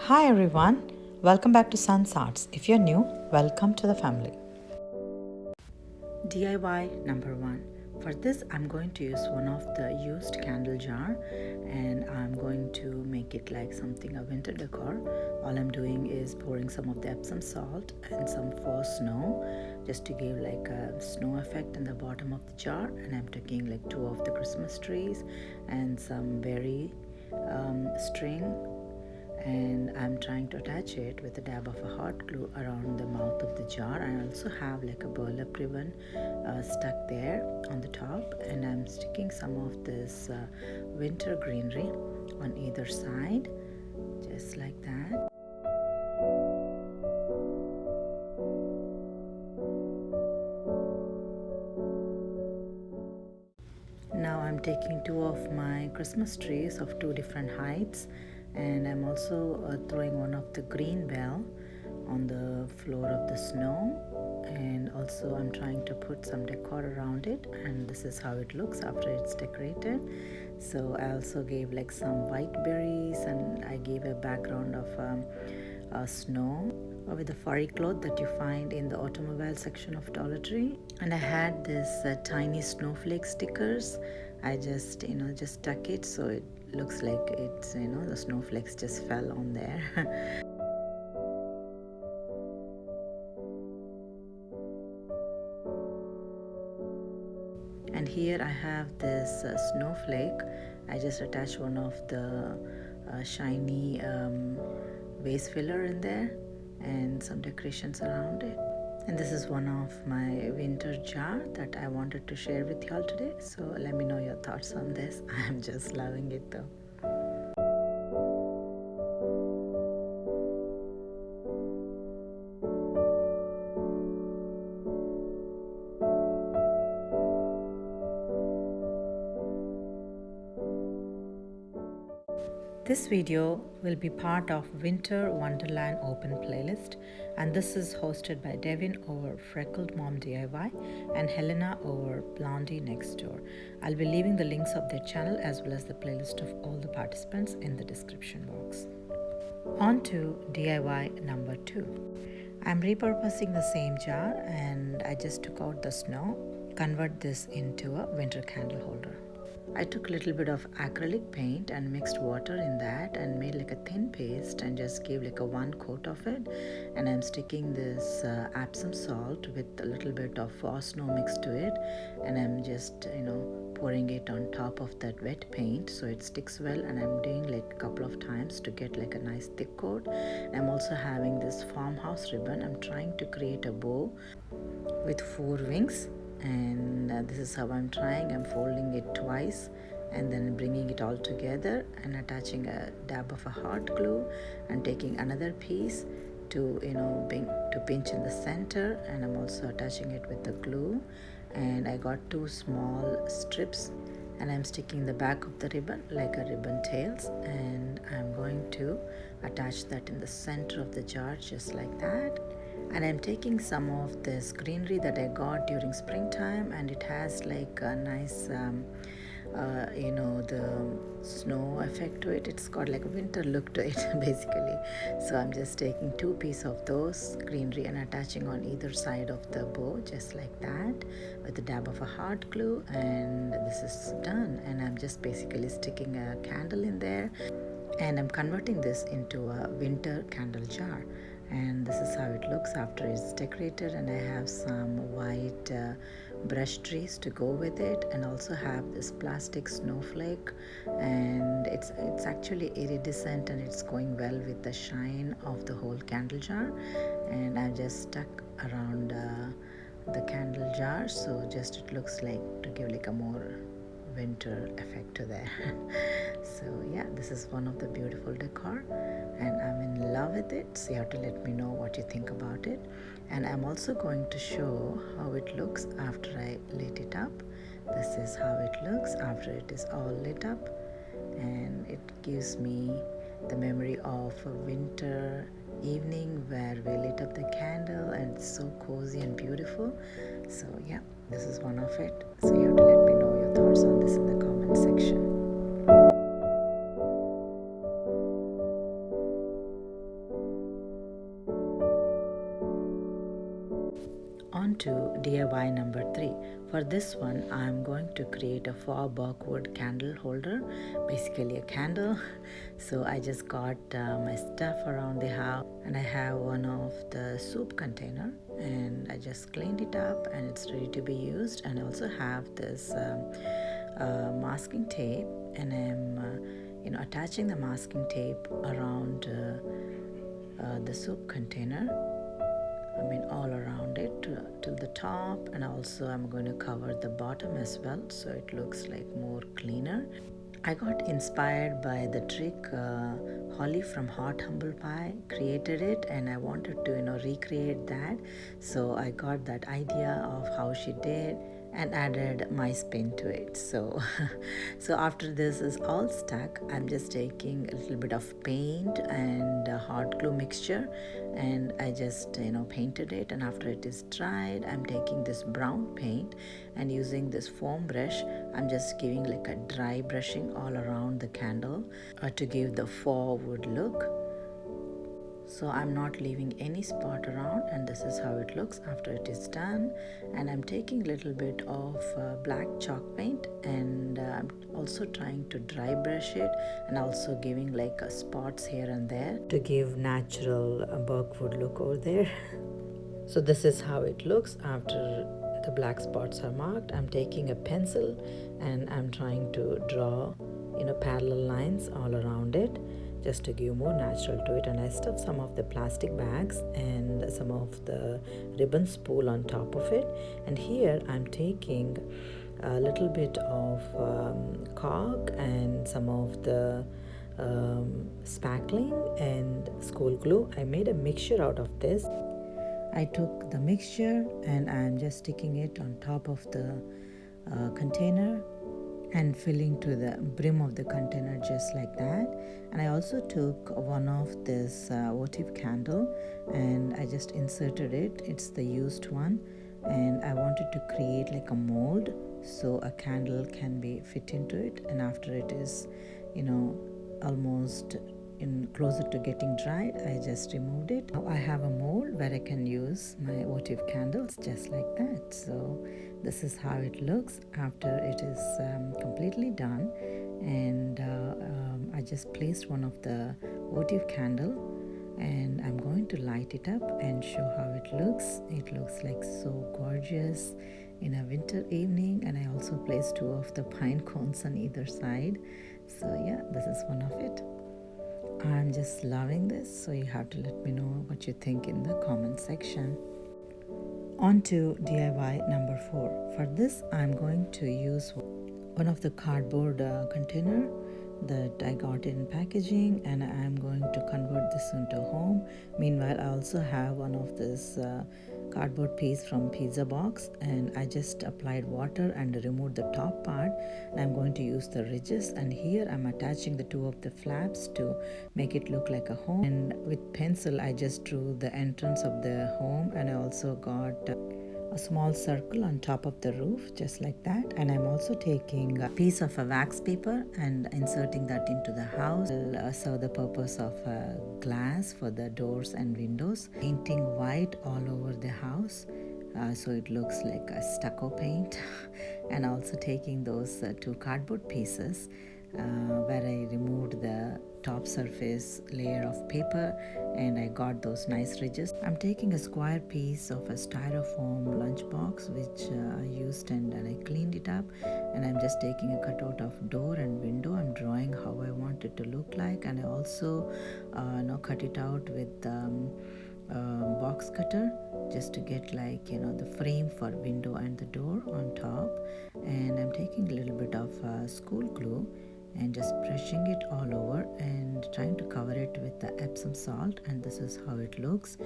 Hi everyone, welcome back to Sun's Arts. If you're new, welcome to the family. DIY number 1. For this, I'm going to use one of the used candle jar and I'm going to make it like something a winter decor. All I'm doing is pouring some of the Epsom salt and some faux snow just to give like a snow effect in the bottom of the jar, and I'm taking like 2 of the Christmas trees and some berry string, and I'm trying to attach it with a dab of a hot glue around the mouth of the jar. I also have like a burlap ribbon stuck there on the top, and I'm sticking some of this winter greenery on either side just like that. Now I'm taking 2 of my Christmas trees of 2 different heights, and I'm also throwing one of the green bell on the floor of the snow, and also I'm trying to put some decor around it, and this is how it looks after it's decorated. So I also gave like some white berries, and I gave a background of snow with the furry cloth that you find in the automobile section of Dollar Tree. And I had this tiny snowflake stickers. I just stuck it so it looks like it's the snowflakes just fell on there. And here I have this snowflake. I just attached one of the shiny vase filler in there and some decorations around it. And this is one of my winter jar that I wanted to share with y'all today. So let me know your thoughts on this. I'm just loving it though. This video will be part of Winter Wonderland Open playlist, and this is hosted by Devin over Freckled Mom DIY and Jelena over Blondie Next Door. I'll be leaving the links of their channel as well as the playlist of all the participants in the description box. On to DIY number 2. I'm repurposing the same jar, and I just took out the snow, convert this into a winter candle holder. I took a little bit of acrylic paint and mixed water in that and made like a thin paste and just gave like a 1 coat of it, and I'm sticking this Epsom salt with a little bit of faux snow mixed to it, and I'm just pouring it on top of that wet paint so it sticks well, and I'm doing like a couple of times to get like a nice thick coat. I'm also having this farmhouse ribbon. I'm trying to create a bow with 4 wings, and this is how I'm trying. I'm folding it twice and then bringing it all together and attaching a dab of a hot glue and taking another piece to pinch in the center, and I'm also attaching it with the glue. And I got 2 small strips, and I'm sticking the back of the ribbon like a ribbon tails, and I'm going to attach that in the center of the jar just like that. And I'm taking some of this greenery that I got during springtime, and it has like a nice the snow effect to it. It's got like a winter look to it basically. So I'm just taking 2 pieces of those greenery and attaching on either side of the bow just like that with a dab of a hot glue, and this is done. And I'm just basically sticking a candle in there, and I'm converting this into a winter candle jar. And this is how it looks after it's decorated, and I have some white brush trees to go with it, and also have this plastic snowflake, and it's actually iridescent and it's going well with the shine of the whole candle jar. And I've just stuck around the candle jar, so just it looks like to give like a more winter effect to there. So yeah, this is one of the beautiful decor, and I'm in love with it. So you have to let me know what you think about it. And I'm also going to show how it looks after I lit it up. This is how it looks after it is all lit up, and it gives me the memory of a winter evening where we lit up the candle, and it's so cozy and beautiful. So yeah, this is one of it. So you have to let me know your thoughts on this in the comment section. to DIY number 3. For this one, I'm going to create a Winter Birchwood candle holder, basically a candle. So I just got my stuff around the house, and I have one of the soup container, and I just cleaned it up and it's ready to be used. And I also have this masking tape, and I'm attaching the masking tape around the soup container. All around it till the top, and also I'm going to cover the bottom as well, so it looks like more cleaner. I got inspired by the trick Holly from Hot Humble Pie created it, and I wanted to recreate that. So I got that idea of how she did and added my spin to it. So after this is all stuck, I'm just taking a little bit of paint and hot glue mixture, and I just painted it. And after it is dried, I'm taking this brown paint and using this foam brush, I'm just giving like a dry brushing all around the candle to give the faux wood look. So I'm not leaving any spot around, and this is how it looks after it is done. And I'm taking a little bit of black chalk paint, and I'm also trying to dry brush it, and also giving like spots here and there to give natural Birchwood look over there. So this is how it looks after the black spots are marked. I'm taking a pencil and I'm trying to draw parallel lines all around it, just to give more natural to it. And I stuffed some of the plastic bags and some of the ribbon spool on top of it. And here I'm taking a little bit of caulk and some of the spackling and school glue. I made a mixture out of this. I took the mixture and I'm just sticking it on top of the container and filling to the brim of the container just like that. And I also took one of this votive candle and I just inserted it. It's the used one, and I wanted to create like a mold so a candle can be fit into it. And after it is almost closer to getting dried, I just removed it. Now I have a mold where I can use my votive candles just like that. So this is how it looks after it is completely done. And I just placed one of the votive candle, and I'm going to light it up and show how it looks. It looks like so gorgeous in a winter evening. And I also placed 2 of the pine cones on either side. So yeah, this is one of it. I'm just loving this, so you have to let me know what you think in the comment section. On to DIY number 4. For this, I'm going to use one of the cardboard container that I got in packaging, and I'm going to convert this into a home. Meanwhile, I also have one of this cardboard piece from pizza box, and I just applied water and removed the top part, and I'm going to use the ridges. And here I'm attaching the 2 of the flaps to make it look like a home. And with pencil I just drew the entrance of the home, and I also got a small circle on top of the roof just like that. And I'm also taking a piece of a wax paper and inserting that into the house. Will serve the purpose of glass for the doors and windows. Painting white all over the house so it looks like a stucco paint. And also taking those 2 cardboard pieces where I removed the top surface layer of paper, and I got those nice ridges. I'm taking a square piece of a styrofoam lunchbox which I used, and I cleaned it up, and I'm just taking a cutout of door and window. I'm drawing how I want it to look like, and I also cut it out with box cutter just to get the frame for window and the door on top. And I'm taking a little bit of school glue and just brushing it all over and trying to cover it with the Epsom salt. And this is how it looks,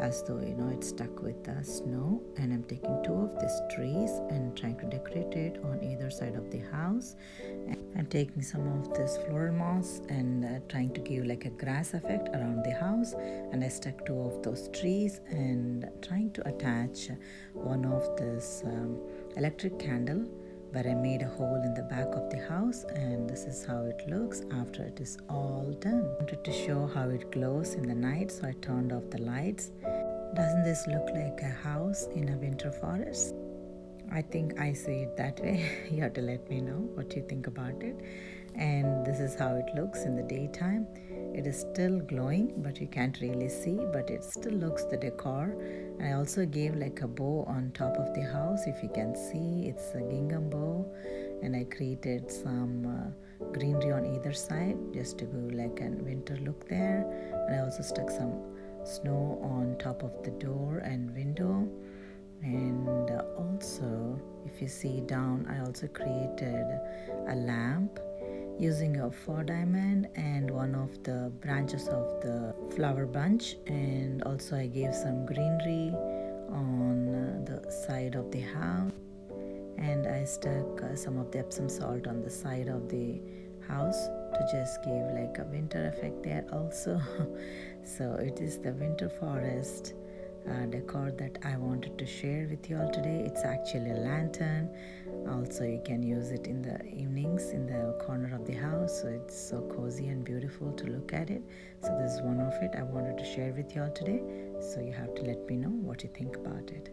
as though it's stuck with the snow. And I'm taking 2 of these trees and trying to decorate it on either side of the house. And I'm taking some of this floral moss and trying to give like a grass effect around the house. And I stuck 2 of those trees and trying to attach one of this electric candle where I made a hole in the back of the house. And this is how it looks after it is all done. I wanted to show how it glows in the night, so I turned off the lights. Doesn't this look like a house in a winter forest? I think I see it that way. You have to let me know what you think about it. And this is how it looks in the daytime. It is still glowing, but you can't really see, but it still looks the decor. And I also gave like a bow on top of the house. If you can see, it's a gingham bow. And I created some greenery on either side just to go like a winter look there. And I also stuck some snow on top of the door and window. And also, if you see down, I also created a lamp using a 4 diamond and one of the branches of the flower bunch. And also I gave some greenery on the side of the house, and I stuck some of the Epsom salt on the side of the house to just give like a winter effect there also. So it is the winter forest decor that I wanted to share with you all today. It's actually a lantern. Also, you can use it in the evenings in the corner of the house, so it's so cozy and beautiful to look at it. So this is one of it I wanted to share with you all today. So you have to let me know what you think about it.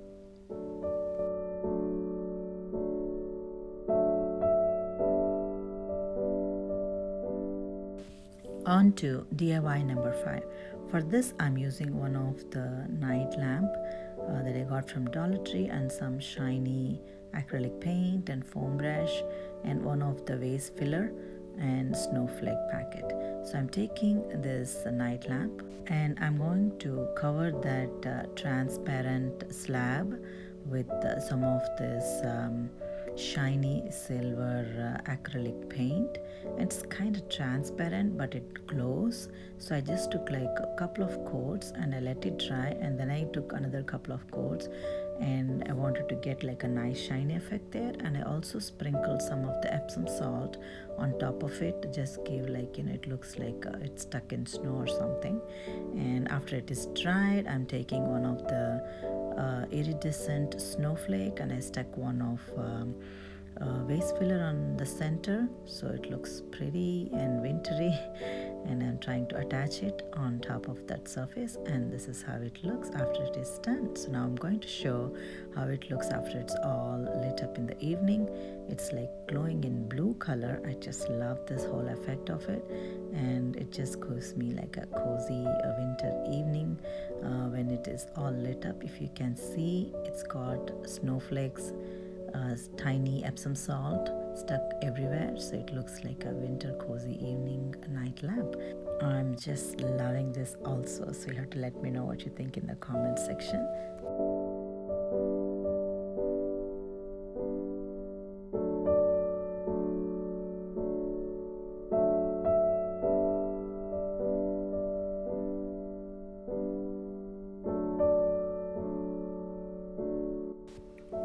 On to DIY number 5. For this, I'm using one of the night lamp that I got from Dollar Tree and some shiny acrylic paint and foam brush and one of the vase filler and snowflake packet. So I'm taking this night lamp and I'm going to cover that transparent slab with some of this shiny silver acrylic paint. It's kind of transparent but it glows, so I just took like a couple of coats and I let it dry, and then I took another couple of coats and I wanted to get like a nice shiny effect there. And I also sprinkled some of the Epsom salt on top of it to just give like, it looks like it's stuck in snow or something. And after it is dried, I'm taking one of the iridescent snowflake and I stuck one of vase filler on the center, so it looks pretty and wintry. And I'm trying to attach it on top of that surface, and this is how it looks after it is done. So now I'm going to show how it looks after it's all lit up in the evening. It's like glowing in blue color. I just love this whole effect of it, and it just gives me like a cozy winter evening when it is all lit up. If you can see, it's got snowflakes, tiny Epsom salt stuck everywhere, so it looks like a winter cozy evening night lamp. I'm just loving this also, so you have to let me know what you think in the comment section.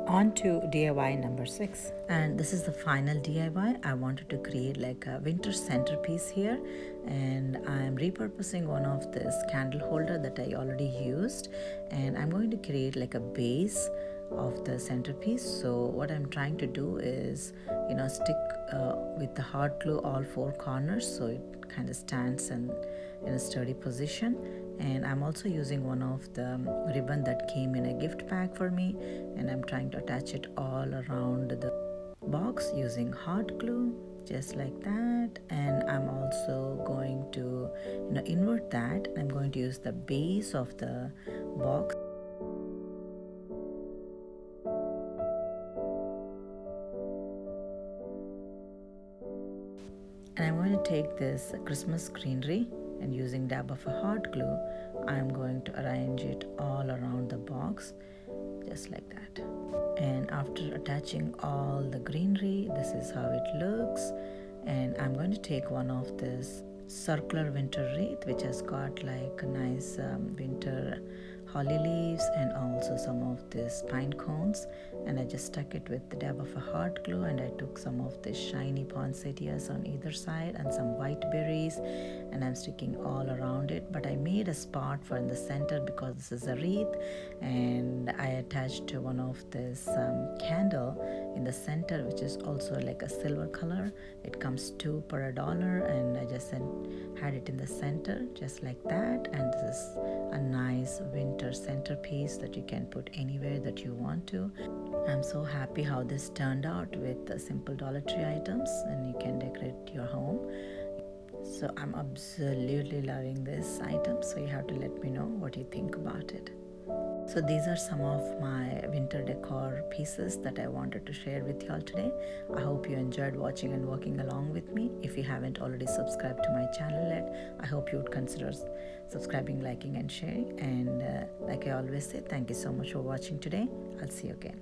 On to DIY number 6, and this is the final DIY. I wanted to create like a winter centerpiece here, and I'm repurposing one of this candle holder that I already used, and I'm going to create like a base of the centerpiece. So what I'm trying to do is stick with the hot glue all 4 corners so it kind of stands in a sturdy position. And I'm also using one of the ribbon that came in a gift pack for me, and I'm trying to attach it all around the box using hot glue, just like that. And I'm also going to invert that. I'm going to use the base of the box and I'm going to take this Christmas greenery, and using dab of a hot glue, I'm going to arrange it all around the box, just like that. And after attaching all the greenery, this is how it looks. And I'm going to take one of this circular winter wreath, which has got like a nice winter holly leaves and also some of these pine cones, and I just stuck it with the dab of a hot glue, and I took some of the shiny poinsettias on either side and some white berries, and I'm sticking all around it. But I made a spot for in the center because this is a wreath, and I attached to one of this candle. in the center, which is also like a silver color. It comes two per $1, and I just had it in the center just like that. And this is a nice winter centerpiece that you can put anywhere that you want to. I'm so happy how this turned out with the simple Dollar Tree items, and you can decorate your home. So I'm absolutely loving this item, so you have to let me know what you think about it. So these are some of my winter decor pieces that I wanted to share with you all today. I hope you enjoyed watching and working along with me. If you haven't already subscribed to my channel yet, I hope you would consider subscribing, liking and sharing. And like I always say, thank you so much for watching today. I'll see you again.